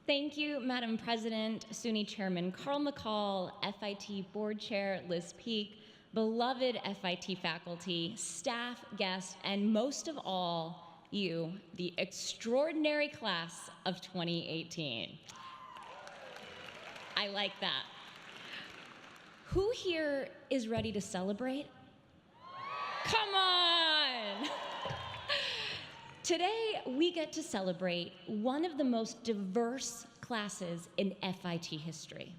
Thank you, Madam President, SUNY Chairman Carl McCall, FIT Board Chair Liz Peak, beloved FIT faculty, staff, guests, and most of all, you, the extraordinary class of 2018. I like that. Who here is ready to celebrate? Come on! Today, we get to celebrate one of the most diverse classes in FIT history.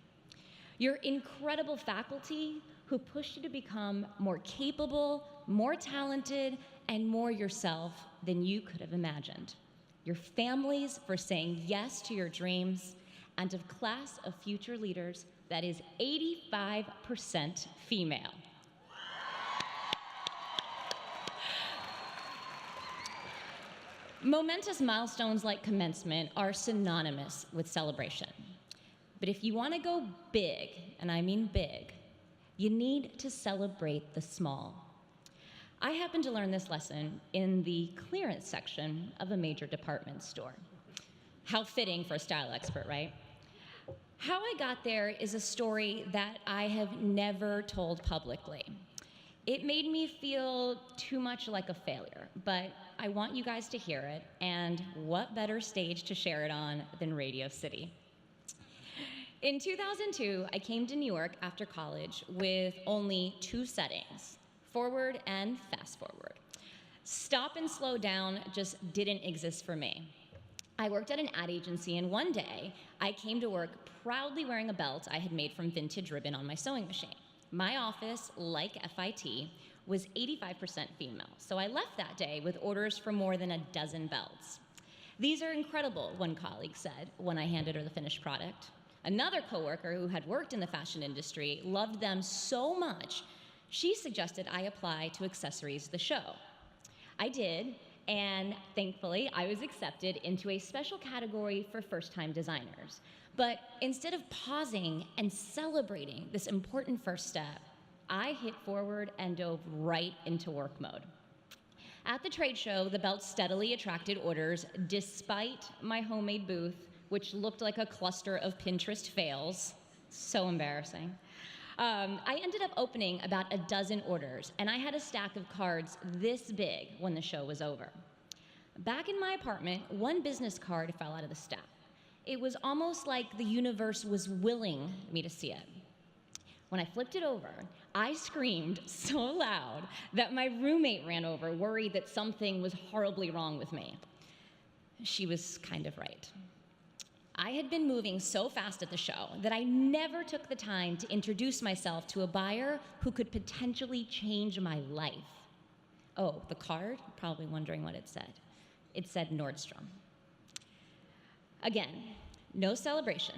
Your incredible faculty who pushed you to become more capable, more talented, and more yourself than you could have imagined. Your families for saying yes to your dreams, and a class of future leaders that is 85% female. Momentous milestones like commencement are synonymous with celebration. But if you want to go big, and I mean big, you need to celebrate the small. I happened to learn this lesson in the clearance section of a major department store. How fitting for a style expert, right? How I got there is a story that I have never told publicly. It made me feel too much like a failure, but I want you guys to hear it, and what better stage to share it on than Radio City? In 2002, I came to New York after college with only two settings, forward and fast forward. Stop and slow down just didn't exist for me. I worked at an ad agency, and one day, I came to work proudly wearing a belt I had made from vintage ribbon on my sewing machine. My office, like FIT, was 85% female, so I left that day with orders for more than a dozen belts. These are incredible, one colleague said when I handed her the finished product. Another coworker who had worked in the fashion industry loved them so much, she suggested I apply to Accessories the Show. I did, and thankfully, I was accepted into a special category for first-time designers. But instead of pausing and celebrating this important first step, I hit forward and dove right into work mode. At the trade show, the belt steadily attracted orders despite my homemade booth, which looked like a cluster of Pinterest fails. So embarrassing. I ended up opening about a dozen orders, and I had a stack of cards this big when the show was over. Back in my apartment, one business card fell out of the stack. It was almost like the universe was willing me to see it. When I flipped it over, I screamed so loud that my roommate ran over, worried that something was horribly wrong with me. She was kind of right. I had been moving so fast at the show that I never took the time to introduce myself to a buyer who could potentially change my life. Oh, the card? Probably wondering what it said. It said Nordstrom. Again, no celebration.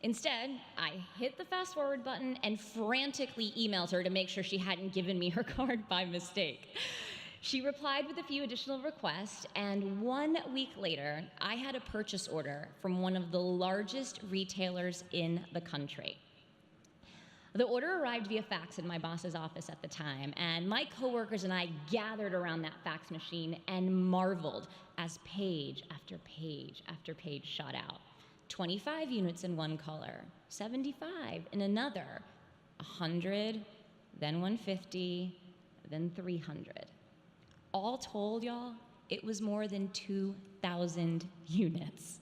Instead, I hit the fast forward button and frantically emailed her to make sure she hadn't given me her card by mistake. She replied with a few additional requests, and 1 week later, I had a purchase order from one of the largest retailers in the country. The order arrived via fax in my boss's office at the time, and my coworkers and I gathered around that fax machine and marveled as page after page after page shot out. 25 units in one color, 75 in another, 100, then 150, then 300. All told, y'all, it was more than 2,000 units.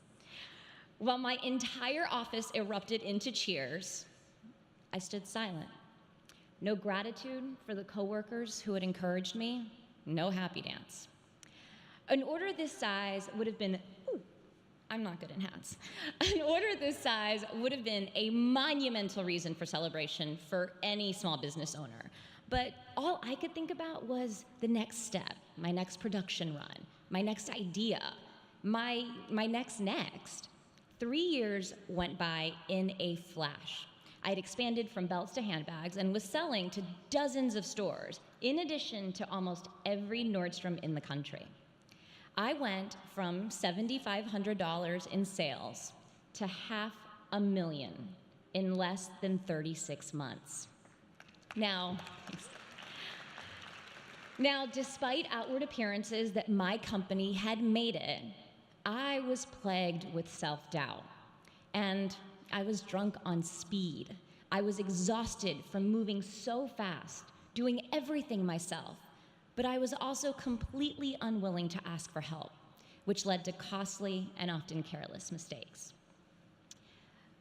While my entire office erupted into cheers, I stood silent. No gratitude for the coworkers who had encouraged me, no happy dance. An order this size would have been, I'm not good in hats. An order this size would have been a monumental reason for celebration for any small business owner. But all I could think about was the next step, my next production run, my next idea, my next. 3 years went by in a flash. I had expanded from belts to handbags and was selling to dozens of stores, in addition to almost every Nordstrom in the country. I went from $7,500 in sales to $500,000 in less than 36 months. Now, despite outward appearances that my company had made it, I was plagued with self-doubt. and I was drunk on speed. I was exhausted from moving so fast, doing everything myself, but I was also completely unwilling to ask for help, which led to costly and often careless mistakes.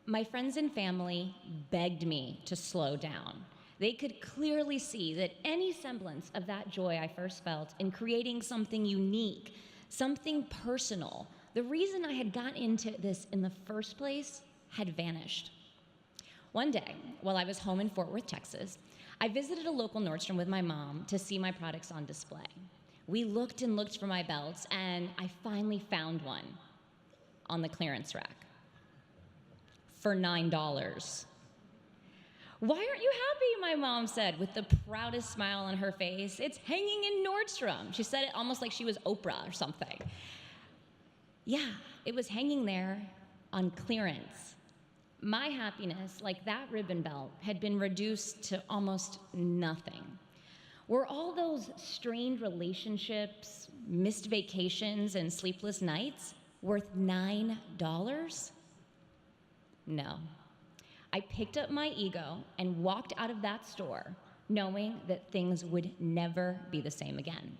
My friends and family begged me to slow down. They could clearly see that any semblance of that joy I first felt in creating something unique, something personal, the reason I had gotten into this in the first place had vanished. One day, while I was home in Fort Worth, Texas, I visited a local Nordstrom with my mom to see my products on display. We looked and looked for my belts, and I finally found one on the clearance rack for $9. "Why aren't you happy?" my mom said with the proudest smile on her face. "It's hanging in Nordstrom." She said it almost like she was Oprah or something. Yeah, it was hanging there on clearance. My happiness, like that ribbon belt, had been reduced to almost nothing. Were all those strained relationships, missed vacations, and sleepless nights worth $9? No. I picked up my ego and walked out of that store knowing that things would never be the same again.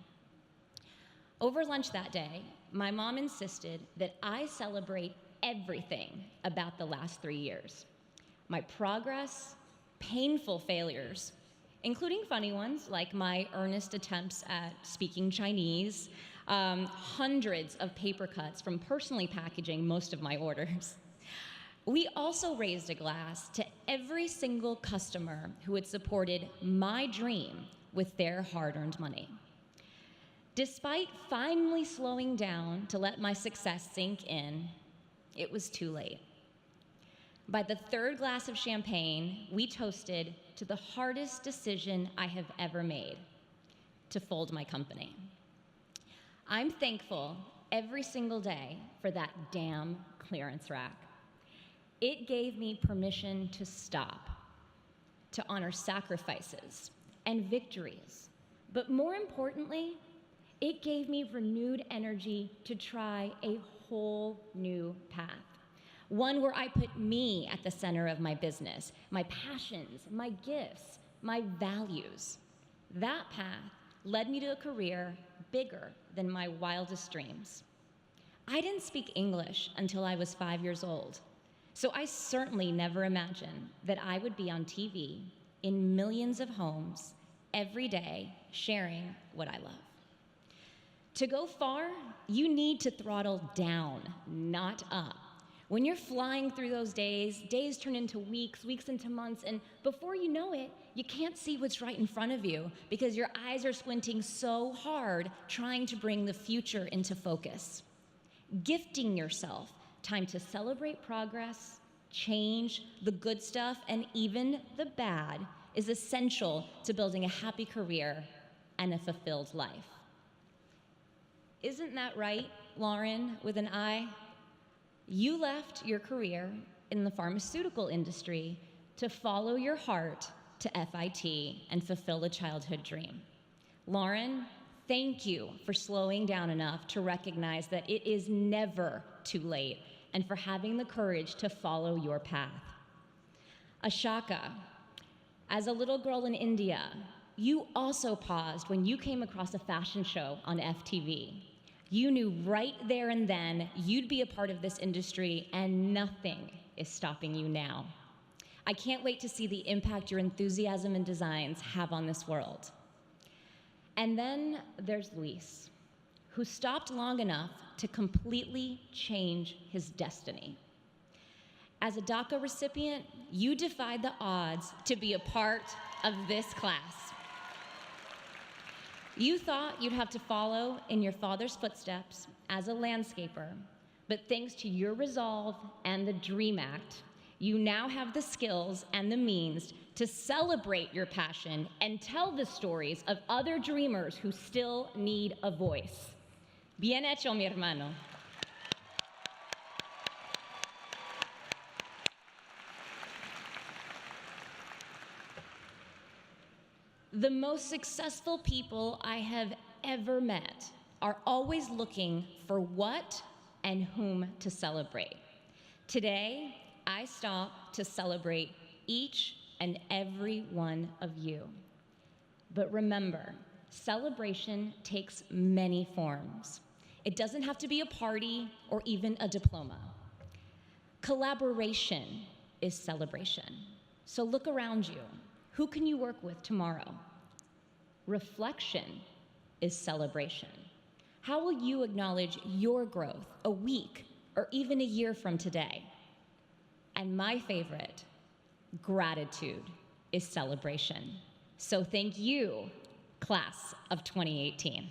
Over lunch that day, my mom insisted that I celebrate everything about the last 3 years. My progress, painful failures, including funny ones like my earnest attempts at speaking Chinese, hundreds of paper cuts from personally packaging most of my orders. We also raised a glass to every single customer who had supported my dream with their hard-earned money. Despite finally slowing down to let my success sink in, it was too late. By the third glass of champagne, we toasted to the hardest decision I have ever made, to fold my company. I'm thankful every single day for that damn clearance rack. It gave me permission to stop, to honor sacrifices and victories, but more importantly, it gave me renewed energy to try a whole new path. One where I put me at the center of my business, my passions, my gifts, my values. That path led me to a career bigger than my wildest dreams. I didn't speak English until I was 5 years old, so I certainly never imagined that I would be on TV in millions of homes every day sharing what I love. To go far, you need to throttle down, not up. When you're flying through those days, days turn into weeks, weeks into months, and before you know it, you can't see what's right in front of you because your eyes are squinting so hard trying to bring the future into focus. Gifting yourself time to celebrate progress, change, the good stuff, and even the bad is essential to building a happy career and a fulfilled life. Isn't that right, Lauren, with an I? You left your career in the pharmaceutical industry to follow your heart to FIT and fulfill a childhood dream. Lauren, thank you for slowing down enough to recognize that it is never too late and for having the courage to follow your path. Ashaka, as a little girl in India, you also paused when you came across a fashion show on FTV. You knew right there and then you'd be a part of this industry, and nothing is stopping you now. I can't wait to see the impact your enthusiasm and designs have on this world. And then there's Luis, who stopped long enough to completely change his destiny. As a DACA recipient, you defied the odds to be a part of this class. You thought you'd have to follow in your father's footsteps as a landscaper, but thanks to your resolve and the DREAM Act, you now have the skills and the means to celebrate your passion and tell the stories of other dreamers who still need a voice. Bien hecho, mi hermano. The most successful people I have ever met are always looking for what and whom to celebrate. Today, I stop to celebrate each and every one of you. But remember, celebration takes many forms. It doesn't have to be a party or even a diploma. Collaboration is celebration. So look around you. Who can you work with tomorrow? Reflection is celebration. How will you acknowledge your growth a week or even a year from today? And my favorite, gratitude is celebration. So thank you, class of 2018.